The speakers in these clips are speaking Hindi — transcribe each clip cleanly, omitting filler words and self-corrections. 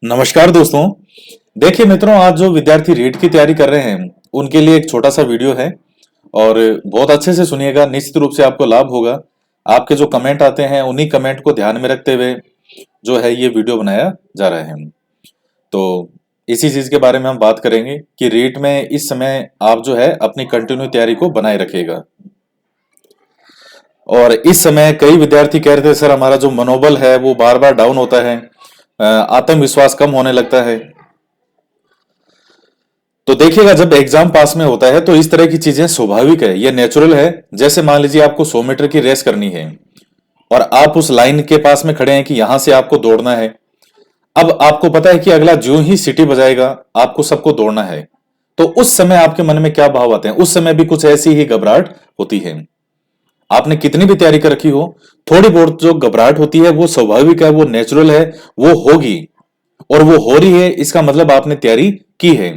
नमस्कार दोस्तों। देखिए मित्रों, आज जो विद्यार्थी रीट की तैयारी कर रहे हैं उनके लिए एक छोटा सा वीडियो है और बहुत अच्छे से सुनिएगा। निश्चित रूप से आपको लाभ होगा। आपके जो कमेंट आते हैं उन्हीं कमेंट को ध्यान में रखते हुए जो है ये वीडियो बनाया जा रहा है। तो इसी चीज के बारे में हम बात करेंगे कि रीट में इस समय आप जो है अपनी कंटिन्यू तैयारी को बनाए रखिएगा। और इस समय कई विद्यार्थी कह रहे थे सर हमारा जो मनोबल है वो बार बार डाउन होता है, आत्मविश्वास कम होने लगता है। तो देखिएगा, जब एग्जाम पास में होता है तो इस तरह की चीजें स्वाभाविक है, ये नेचुरल है। जैसे मान लीजिए आपको 100 मीटर की रेस करनी है और आप उस लाइन के पास में खड़े हैं कि यहां से आपको दौड़ना है। अब आपको पता है कि अगला जो ही सीटी बजाएगा आपको सबको दौड़ना है। तो उस समय आपके मन में क्या भाव आते हैं? उस समय भी कुछ ऐसी ही घबराहट होती है। आपने कितनी भी तैयारी कर रखी हो, थोड़ी बहुत जो घबराहट होती है वो स्वाभाविक है, वो नेचुरल है, वो होगी। और वो हो रही है इसका मतलब आपने तैयारी की है।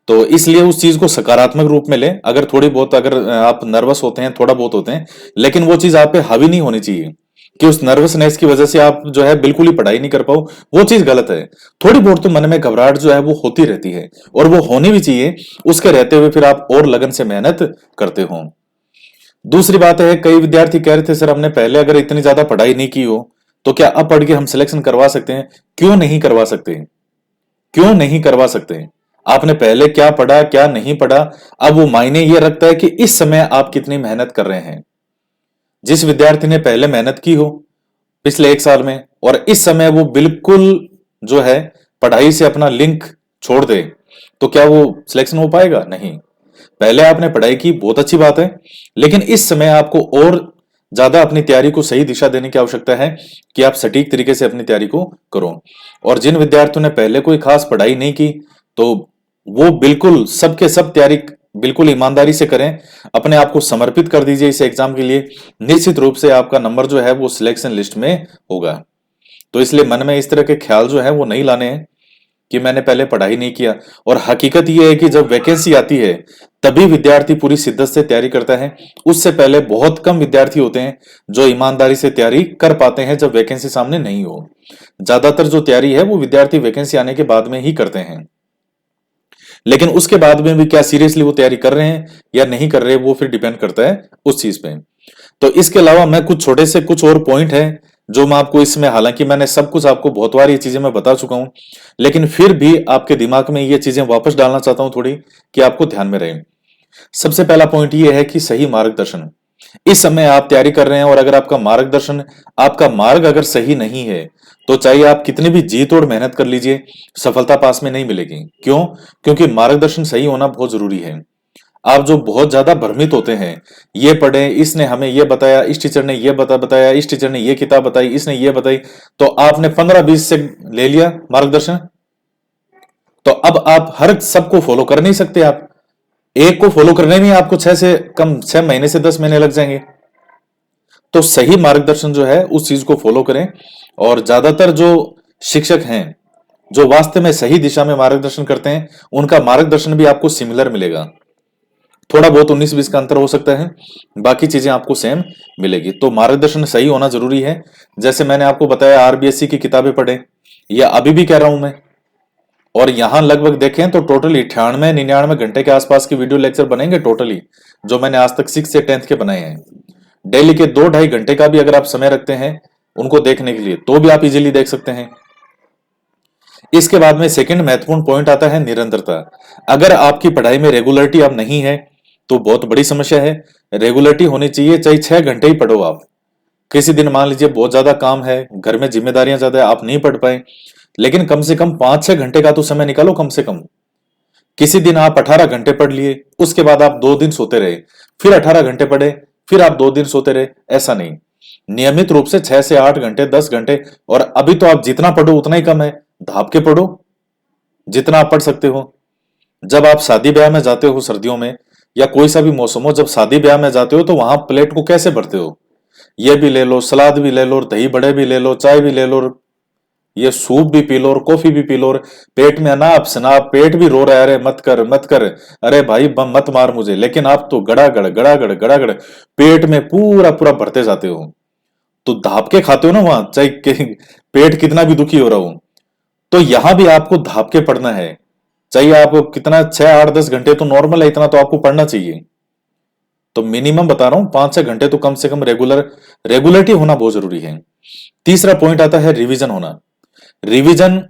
तो इसलिए उस चीज को सकारात्मक रूप में लें। अगर थोड़ी बहुत अगर आप नर्वस होते हैं, थोड़ा बहुत होते हैं, लेकिन वो चीज आप पे हावी नहीं होनी चाहिए कि उस नर्वसनेस की वजह से आप जो है बिल्कुल ही पढ़ाई नहीं कर पाओ। वो चीज गलत है। थोड़ी बहुत तो मन में घबराहट जो है वो होती रहती है और वो होनी भी चाहिए। उसके रहते हुए फिर आप और लगन से मेहनत करते हो। दूसरी बात है, कई विद्यार्थी कह रहे थे सर हमने पहले अगर इतनी ज्यादा पढ़ाई नहीं की हो तो क्या अब पढ़ के हम सिलेक्शन करवा सकते हैं? क्यों नहीं करवा सकते? क्यों नहीं करवा सकते? आपने पहले क्या पढ़ा क्या नहीं पढ़ा, अब वो मायने ये रखता है कि इस समय आप कितनी मेहनत कर रहे हैं। जिस विद्यार्थी ने पहले मेहनत की हो पिछले 1 साल में और इस समय वो बिल्कुल जो है पढ़ाई से अपना लिंक छोड़ दे, तो क्या वो सिलेक्शन हो पाएगा? नहीं। पहले आपने पढ़ाई की, बहुत अच्छी बात है, लेकिन इस समय आपको और ज्यादा अपनी तैयारी को सही दिशा देने की आवश्यकता है कि आप सटीक तरीके से अपनी तैयारी को करो। और जिन विद्यार्थियों ने पहले कोई खास पढ़ाई नहीं की तो वो बिल्कुल सबके सब तैयारी बिल्कुल ईमानदारी से करें। अपने आप को समर्पित कर दीजिए इस एग्जाम के लिए। निश्चित रूप से आपका नंबर जो है वो सिलेक्शन लिस्ट में होगा। तो इसलिए मन में इस तरह के ख्याल जो है वो नहीं लाने हैं कि मैंने पहले पढ़ाई नहीं किया। और हकीकत यह है कि जब वैकेंसी आती है तभी विद्यार्थी पूरी शिद्दत से तैयारी करता है। उससे पहले बहुत कम विद्यार्थी होते हैं जो ईमानदारी से तैयारी कर पाते हैं जब वैकेंसी सामने नहीं हो। ज्यादातर जो तैयारी है वो विद्यार्थी वैकेंसी आने के बाद में ही करते हैं। लेकिन उसके बाद में भी क्या सीरियसली वो तैयारी कर रहे हैं या नहीं कर रहे, वो फिर डिपेंड करता है उस चीज पे। तो इसके अलावा मैं कुछ छोटे से कुछ और पॉइंट हैं जो मैं आपको इसमें, हालांकि मैंने सब कुछ आपको बहुत बार ये चीजें मैं बता चुका हूं, लेकिन फिर भी आपके दिमाग में ये चीजें वापस डालना चाहता हूं थोड़ी, कि आपको ध्यान में रहे। सबसे पहला पॉइंट ये है कि सही मार्गदर्शन। इस समय आप तैयारी कर रहे हैं और अगर आपका मार्गदर्शन, आपका मार्ग अगर सही नहीं है तो चाहे आप कितनी भी जी तोड़ मेहनत कर लीजिए, सफलता पास में नहीं मिलेगी। क्यों? क्योंकि मार्गदर्शन सही होना बहुत जरूरी है। आप जो बहुत ज्यादा भ्रमित होते हैं, ये पढ़े, इसने हमें ये बताया, इस टीचर ने ये बताया, इस टीचर ने ये किताब बताई, इसने ये बताई, तो आपने 15-20 से ले लिया मार्गदर्शन। तो अब आप हर सबको फॉलो कर नहीं सकते। आप एक को फॉलो करने में आपको 6 महीने से 10 महीने लग जाएंगे। तो सही मार्गदर्शन जो है उस चीज को फॉलो करें। और ज्यादातर जो शिक्षक हैं जो वास्तव में सही दिशा में मार्गदर्शन करते हैं, उनका मार्गदर्शन भी आपको सिमिलर मिलेगा। थोड़ा बहुत 19-20 का अंतर हो सकता है, बाकी चीजें आपको सेम मिलेगी। तो मार्गदर्शन सही होना जरूरी है। जैसे मैंने आपको बताया आरबीएससी की किताबें पढ़ें, या अभी भी कह रहा हूं मैं। और यहां लगभग देखें तो टोटली 98-99 घंटे के आसपास की वीडियो लेक्चर बनेंगे टोटली, जो मैंने आज तक 6 से 10th के बनाए हैं। डेली के 2-2.5 घंटे का भी अगर आप समय रखते हैं उनको देखने के लिए तो भी आप इजीली देख सकते हैं। इसके बाद में सेकंड महत्वपूर्ण पॉइंट आता है निरंतरता। अगर आपकी पढ़ाई में रेगुलरिटी अब नहीं है तो बहुत बड़ी समस्या है। रेगुलरिटी होनी चाहिए, चाहे 6 घंटे ही पढ़ो आप। किसी दिन मान लीजिए बहुत ज्यादा काम है, घर में जिम्मेदारियां ज्यादा है, आप नहीं पढ़ पाए, लेकिन कम से कम 5-6 घंटे का तो समय निकालो कम से कम। किसी दिन आप 18 घंटे पढ़ लिए, उसके बाद आप 2 दिन सोते रहे, फिर 18 घंटे पढ़े, फिर आप 2 दिन सोते रहे, ऐसा नहीं। नियमित रूप से 6 से 8 घंटे, 10 घंटे। और अभी तो आप जितना पढ़ो उतना ही कम है, धाप के पढ़ो जितना आप पढ़ सकते हो। जब आप शादी ब्याह में जाते हो सर्दियों में, या कोई सा भी मौसम हो, जब शादी ब्याह में जाते हो तो वहां प्लेट को कैसे भरते हो? ये भी ले लो, सलाद भी ले लो, दही बड़े भी ले लो, चाय भी ले लो, ये सूप भी पी लो और कॉफी भी पी लो। और पेट में अनाप शनाप, पेट भी रो रहा है, अरे मत कर मत कर, अरे भाई बम मत मार मुझे, लेकिन आप तो गड़ागड़ गड़ागड़ गड़ागड़ पेट में पूरा पूरा भरते जाते हो। तो धाप के खाते हो ना वहां, चाहे पेट कितना भी दुखी हो रहा हो। तो यहां भी आपको धाप के पढ़ना है। चाहिए आपको कितना, 6 8 10 घंटे तो नॉर्मल है, इतना तो आपको पढ़ना चाहिए। तो मिनिमम बता रहा हूं 5 6 घंटे तो कम से कम रेगुलरिटी होना बहुत जरूरी है। तीसरा पॉइंट आता है रिवीजन होना। रिवीजन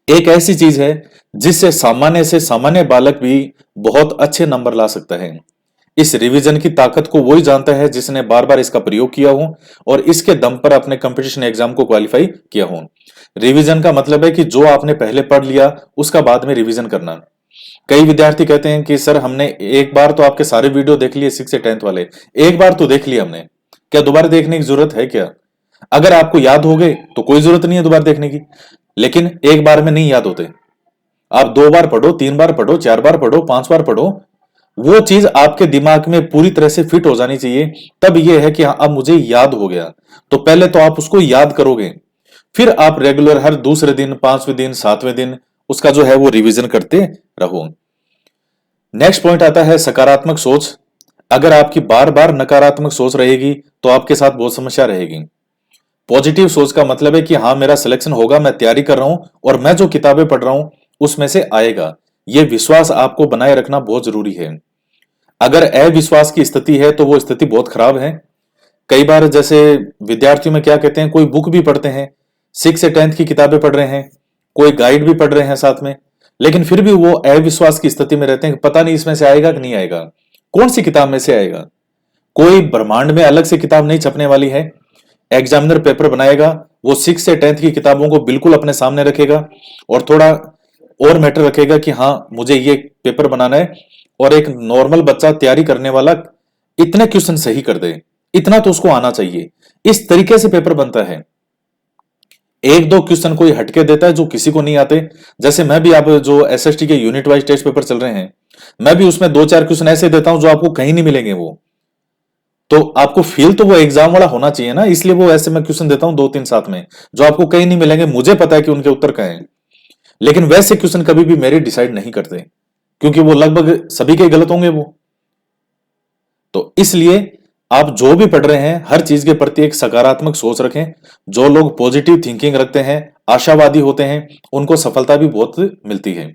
एक ऐसी चीज है जिससे सामान्य से सामान्य बालक भी बहुत अच्छे नंबर ला सकता है। इस रिवीजन की ताकत को वही जानता है जिसने बार बार इसका प्रयोग किया हो और इसके दम पर अपने कंपटीशन एग्जाम को क्वालिफाई किया हो। रिवीजन का मतलब है कि जो आपने पहले पढ़ लिया उसका बाद में रिवीजन करना। कई विद्यार्थी कहते हैं कि सर हमने एक बार तो आपके सारे वीडियो देख लिए 6 से 10th वाले, एक बार तो देख लिए हमने, क्या दोबारा देखने की जरूरत है क्या? अगर आपको याद हो गए तो कोई जरूरत नहीं है दोबारा देखने की, लेकिन एक बार में नहीं याद होते। आप 2 बार पढ़ो, 3 बार पढ़ो, 4 बार पढ़ो, 5 बार पढ़ो, वो चीज आपके दिमाग में पूरी तरह से फिट हो जानी चाहिए। तब यह है कि हाँ अब मुझे याद हो गया। तो पहले तो आप उसको याद करोगे, फिर आप रेगुलर हर दूसरे दिन, 5वें दिन, 7वें दिन उसका जो है वो रिवीजन करते रहो। नेक्स्ट पॉइंट आता है सकारात्मक सोच। अगर आपकी बार बार नकारात्मक सोच रहेगी तो आपके साथ बहुत समस्या रहेगी। पॉजिटिव सोच का मतलब है कि हाँ मेरा सिलेक्शन होगा, मैं तैयारी कर रहा हूं और मैं जो किताबें पढ़ रहा हूं उसमें से आएगा। यह विश्वास आपको बनाए रखना बहुत जरूरी है। अगर अविश्वास की स्थिति है तो वो स्थिति बहुत खराब है। कई बार जैसे विद्यार्थियों में क्या कहते हैं, कोई बुक भी पढ़ते हैं, 6 से 10th की किताबें पढ़ रहे हैं, कोई गाइड भी पढ़ रहे हैं साथ में, लेकिन फिर भी वो अविश्वास की स्थिति में रहते हैं कि पता नहीं इसमें से आएगा कि नहीं आएगा, कौन सी किताब में से आएगा। कोई ब्रह्मांड में अलग से किताब नहीं छपने वाली है। एग्जामिनर पेपर बनाएगा, वो 6 से 10th की किताबों को बिल्कुल अपने सामने रखेगा और थोड़ा और मैटर रखेगा कि हाँ मुझे ये पेपर बनाना है, और एक नॉर्मल बच्चा तैयारी करने वाला इतने क्वेश्चन सही कर दे, इतना तो उसको आना चाहिए। इस तरीके से पेपर बनता है। एक दो क्वेश्चन कोई हटके देता है जो किसी को नहीं आते। जैसे मैं भी, आप जो एसएसटी के यूनिट वाइज टेस्ट पेपर चल रहे हैं, मैं भी उसमें 2 4 क्वेश्चन ऐसे देता हूं जो आपको कहीं नहीं मिलेंगे। वो तो आपको फील तो वो एग्जाम वाला होना चाहिए ना, इसलिए वो ऐसे मैं क्वेश्चन देता हूं 2 3 साथ में जो आपको कहीं नहीं मिलेंगे। मुझे पता है कि उनके उत्तर क्या है, लेकिन वैसे क्वेश्चन कभी भी मेरे डिसाइड नहीं करते, क्योंकि वो लगभग सभी के गलत होंगे वो। तो इसलिए आप जो भी पढ़ रहे हैं हर चीज के प्रति एक सकारात्मक सोच रखें। जो लोग पॉजिटिव थिंकिंग रखते हैं, आशावादी होते हैं, उनको सफलता भी बहुत मिलती है।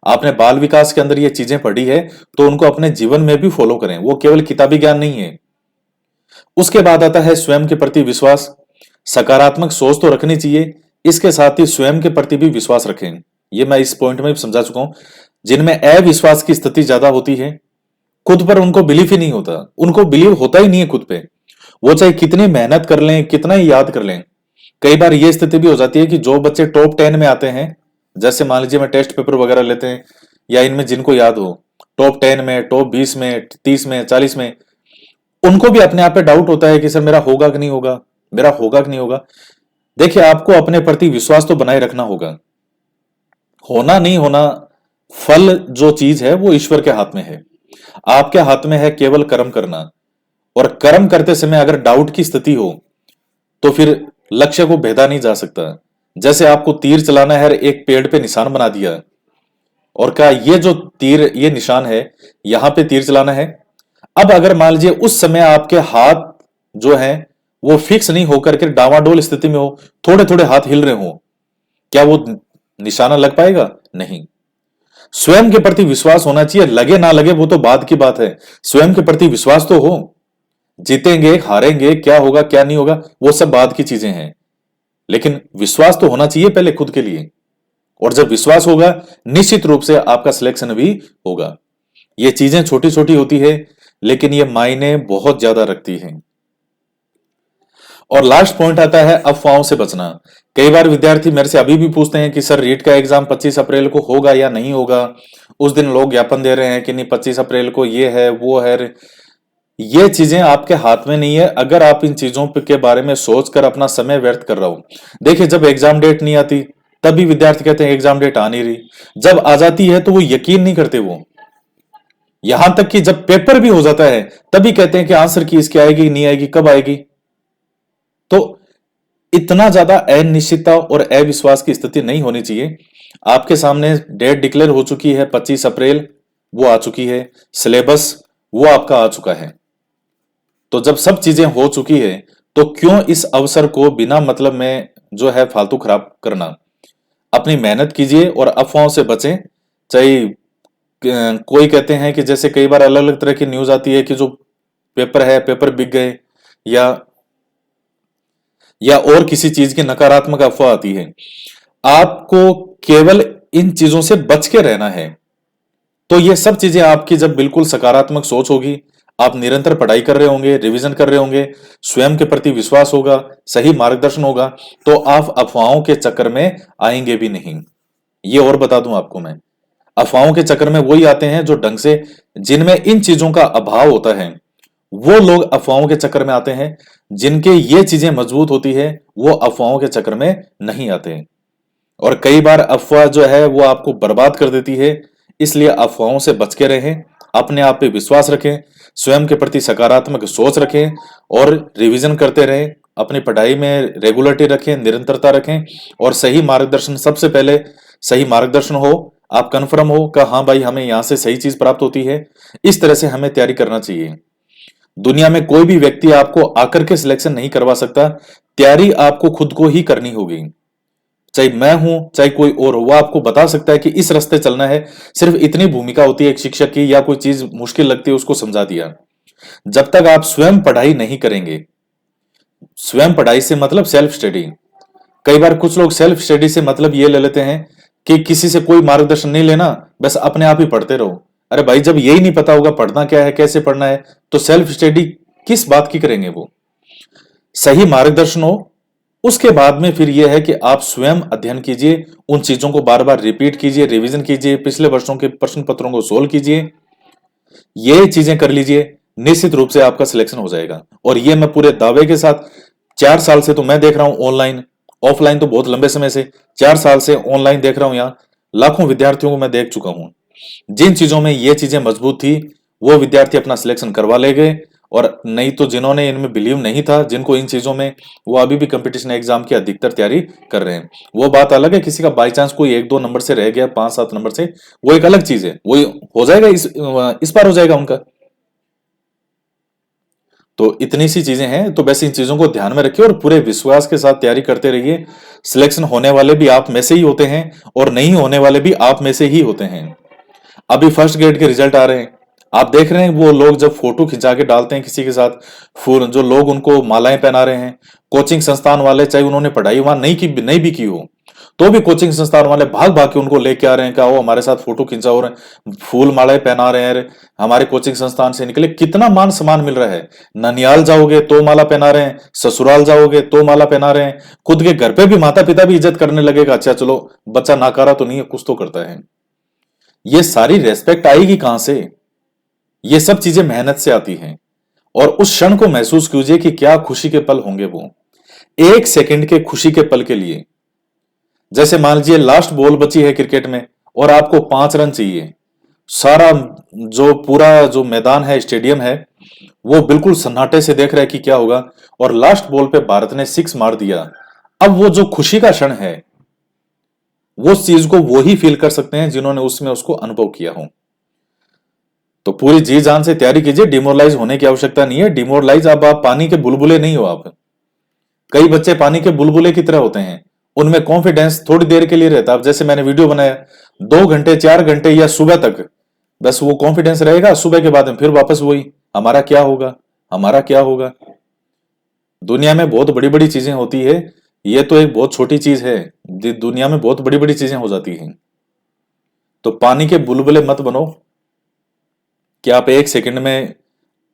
आपने बाल विकास के अंदर ये चीजें पढ़ी है तो उनको अपने जीवन में भी फॉलो करें, वो केवल किताबी ज्ञान नहीं है। उसके बाद आता है स्वयं के प्रति विश्वास। सकारात्मक सोच तो रखनी चाहिए, इसके साथ ही स्वयं के प्रति भी विश्वास रखें। ये मैं इस पॉइंट में भी समझा चुका हूं। जिनमें अविश्वास की स्थिति ज्यादा होती है, खुद पर उनको बिलीव ही नहीं होता, उनको बिलीव होता ही नहीं है खुद पे, वो चाहे कितनी मेहनत कर लें, कितना ही याद कर लें। कई बार ये स्थिति भी हो जाती है कि जो बच्चे टॉप 10 में आते हैं, जैसे मान लीजिए मैं टेस्ट पेपर वगैरह लेते हैं, या इनमें जिनको याद हो टॉप 10 में, टॉप 20 में, 30 में, 40 में, उनको भी अपने आप पे डाउट होता है कि सर मेरा होगा कि नहीं होगा, मेरा होगा कि नहीं होगा। देखिए आपको अपने प्रति विश्वास तो बनाए रखना होगा। होना नहीं होना, फल जो चीज है वो ईश्वर के हाथ में है। आपके हाथ में है केवल कर्म करना, और कर्म करते समय अगर डाउट की स्थिति हो तो फिर लक्ष्य को भेदा नहीं जा सकता। जैसे आपको तीर चलाना है, एक पेड़ पे निशान बना दिया और कहा ये जो तीर, ये निशान है, यहां पे तीर चलाना है। अब अगर मान लीजिए उस समय आपके हाथ जो है वो फिक्स नहीं होकर के डावाडोल स्थिति में हो, थोड़े थोड़े हाथ हिल रहे हो, क्या वो निशाना लग पाएगा? नहीं। स्वयं के प्रति विश्वास होना चाहिए, लगे ना लगे वो तो बाद की बात है, स्वयं के प्रति विश्वास तो हो। जीतेंगे हारेंगे, क्या होगा क्या नहीं होगा, वो सब बाद की चीजें हैं, लेकिन विश्वास तो होना चाहिए पहले खुद के लिए। और जब विश्वास होगा निश्चित रूप से आपका सिलेक्शन भी होगा। ये चीजें छोटी छोटी होती है लेकिन ये मायने बहुत ज्यादा रखती हैं। और लास्ट पॉइंट आता है अफवाहों से बचना। कई बार विद्यार्थी मेरे से अभी भी पूछते हैं कि सर रीट का एग्जाम 25 अप्रैल को होगा या नहीं होगा। उस दिन लोग ज्ञापन दे रहे हैं कि नहीं 25 अप्रैल को ये है वो है। ये चीजें आपके हाथ में नहीं है अगर आप इन चीजों के बारे में सोचकर अपना समय व्यर्थ कर रहा हो। देखिए जब एग्जाम डेट नहीं आती तभी विद्यार्थी कहते हैं एग्जाम डेट आ नहीं रही, जब आ जाती है तो वो यकीन नहीं करते। वो यहां तक कि जब पेपर भी हो जाता है तभी कहते हैं कि आंसर की इसकी आएगी नहीं आएगी, कब आएगी। तो इतना ज्यादा अनिश्चितता और अविश्वास की स्थिति नहीं होनी चाहिए। आपके सामने डेट डिक्लेयर हो चुकी है 25 अप्रैल, वो आ चुकी है, सिलेबस वो आपका आ चुका है। तो जब सब चीजें हो चुकी है तो क्यों इस अवसर को बिना मतलब में जो है फालतू खराब करना। अपनी मेहनत कीजिए और अफवाहों से बचें। चाहे कोई कहते हैं कि जैसे कई बार अलग अलग तरह की न्यूज आती है कि जो पेपर है, पेपर बिक गए, या और किसी चीज की नकारात्मक अफवाह आती है। आपको केवल इन चीजों से बच के रहना है। तो ये सब चीजें आपकी जब बिल्कुल सकारात्मक सोच होगी, आप निरंतर पढ़ाई कर रहे होंगे, रिवीजन कर रहे होंगे, स्वयं के प्रति विश्वास होगा, सही मार्गदर्शन होगा, तो आप अफवाहों के चक्कर में आएंगे भी नहीं। ये और बता दूं आपको मैं, अफवाहों के चक्कर में वही आते हैं जो ढंग से, जिनमें इन चीजों का अभाव होता है, वो लोग अफवाहों के चक्कर में आते हैं। जिनके ये चीजें मजबूत होती है वो अफवाहों के चक्कर में नहीं आते हैं। और कई बार अफवाह जो है वो आपको बर्बाद कर देती है। इसलिए अफवाहों से बच के रहें, अपने आप पे विश्वास रखें, स्वयं के प्रति सकारात्मक सोच रखें और रिवीजन करते रहें। अपनी पढ़ाई में रेगुलरिटी रखें, निरंतरता रखें और सही मार्गदर्शन, सबसे पहले सही मार्गदर्शन हो, आप कन्फर्म हो कि हाँ भाई हमें यहाँ से सही चीज प्राप्त होती है। इस तरह से हमें तैयारी करना चाहिए। दुनिया में कोई भी व्यक्ति आपको आकर के सिलेक्शन नहीं करवा सकता। तैयारी आपको खुद को ही करनी होगी। चाहे मैं हूं, चाहे कोई और हो, वो आपको बता सकता है कि इस रास्ते चलना है। सिर्फ इतनी भूमिका होती है एक शिक्षक की, या कोई चीज मुश्किल लगती है उसको समझा दिया। जब तक आप स्वयं पढ़ाई नहीं करेंगे, स्वयं पढ़ाई से मतलब सेल्फ स्टडी। कई बार कुछ लोग सेल्फ स्टडी से मतलब ये ले लेते हैं कि किसी से कोई मार्गदर्शन नहीं लेना, बस अपने आप ही पढ़ते रहो। अरे भाई, जब यही नहीं पता होगा पढ़ना क्या है, कैसे पढ़ना है, तो सेल्फ स्टडी किस बात की करेंगे। वो सही मार्गदर्शन हो, उसके बाद में फिर यह है कि आप स्वयं अध्ययन कीजिए, उन चीजों को बार बार रिपीट कीजिए, रिवीजन कीजिए, पिछले वर्षों के प्रश्न पत्रों को सोल्व कीजिए। ये चीजें कर लीजिए, निश्चित रूप से आपका सिलेक्शन हो जाएगा। और ये मैं पूरे दावे के साथ, 4 साल से तो मैं देख रहा हूं ऑनलाइन, ऑफलाइन तो बहुत लंबे समय से, 4 साल से ऑनलाइन देख रहा हूं। यहाँ लाखों विद्यार्थियों को मैं देख चुका हूं। जिन चीजों में ये चीजें मजबूत थी, वो विद्यार्थी अपना सिलेक्शन करवा ले गए। और नहीं तो जिन्होंने इनमें बिलीव नहीं था, जिनको इन चीजों में, वो अभी भी कंपटीशन एग्जाम की अधिकतर तैयारी कर रहे हैं। वो बात अलग है, किसी का बाई चांस कोई 1-2 नंबर से रह गया, 5-7 नंबर से, वो एक अलग चीज है, वो हो जाएगा, इस बार हो जाएगा उनका। तो इतनी सी चीजें हैं। तो बस इन चीजों को ध्यान में रखिए और पूरे विश्वास के साथ तैयारी करते रहिए। सिलेक्शन होने वाले भी आप में से ही होते हैं और नहीं होने वाले भी आप में से ही होते हैं। अभी फर्स्ट ग्रेड के रिजल्ट आ रहे हैं, आप देख रहे हैं वो लोग जब फोटो खिंचा के डालते हैं किसी के साथ, फिर जो लोग उनको मालाएं पहना रहे हैं, कोचिंग संस्थान वाले, चाहे उन्होंने पढ़ाई वहां नहीं भी की हो, तो भी कोचिंग संस्थान वाले भाग भाग के उनको लेके आ रहे हैं, क्या वो हमारे साथ फोटो खिंचा हो रहे हैं, फूल मालाएं पहना रहे हैं, हमारे कोचिंग संस्थान से निकले। कितना मान सम्मान मिल रहा है। ननियाल जाओगे तो माला पहना रहे हैं, ससुराल जाओगे तो माला पहना रहे हैं, खुद के घर पे भी माता पिता भी इज्जत करने लगेगा, अच्छा चलो बच्चा नाकारा तो नहीं है, कुछ तो करता है। ये सारी रेस्पेक्ट आएगी कहां से? ये सब चीजें मेहनत से आती हैं। और उस क्षण को महसूस कीजिए कि क्या खुशी के पल होंगे वो, 1 सेकंड के खुशी के पल के लिए। जैसे मान लीजिए लास्ट बॉल बची है क्रिकेट में और आपको 5 रन चाहिए, सारा जो पूरा जो मैदान है, स्टेडियम है, वो बिल्कुल सन्नाटे से देख रहा है कि क्या होगा, और लास्ट बॉल पे भारत ने 6 मार दिया। अब वो जो खुशी का क्षण है, वो चीज को वो ही फील कर सकते हैं जिन्होंने उसमें उसको अनुभव किया हो। तो पूरी जी जान से तैयारी कीजिए, डिमोरलाइज होने की आवश्यकता नहीं है। डिमोरलाइज, अब आप पानी के बुलबुले नहीं हो। आप, कई बच्चे पानी के बुलबुले की तरह होते हैं, उनमें कॉन्फिडेंस थोड़ी देर के लिए रहता है। अब जैसे मैंने वीडियो बनाया 2 घंटे 4 घंटे या सुबह तक, बस वो कॉन्फिडेंस रहेगा, सुबह के बाद में फिर वापस वही, हमारा क्या होगा, हमारा क्या होगा। दुनिया में बहुत बड़ी बड़ी चीजें होती है, ये तो एक बहुत छोटी चीज है, दुनिया में बहुत बड़ी बड़ी चीजें हो जाती हैं। तो पानी के बुलबुले मत बनो कि आप 1 सेकंड में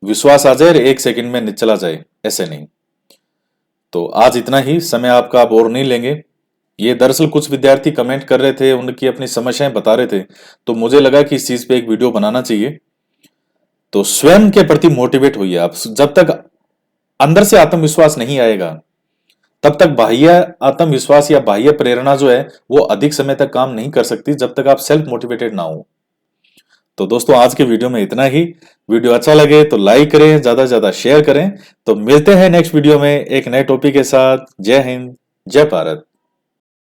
विश्वास आ जाए और 1 सेकंड में चला जाए, ऐसे नहीं। तो आज इतना ही, समय आपका आप और नहीं लेंगे। ये दरअसल कुछ विद्यार्थी कमेंट कर रहे थे, उनकी अपनी समस्याएं बता रहे थे, तो मुझे लगा कि इस चीज पे एक वीडियो बनाना चाहिए। तो स्वयं के प्रति मोटिवेट होइए आप। जब तक अंदर से आत्मविश्वास नहीं आएगा, तब तक बाह्य आत्मविश्वास या बाह्य प्रेरणा जो है वो अधिक समय तक काम नहीं कर सकती, जब तक आप सेल्फ मोटिवेटेड ना हो। तो दोस्तों, आज के वीडियो में इतना ही। वीडियो अच्छा लगे तो लाइक करें, ज्यादा से ज्यादा शेयर करें। तो मिलते हैं नेक्स्ट वीडियो में एक नए टॉपिक के साथ। जय हिंद, जय भारत।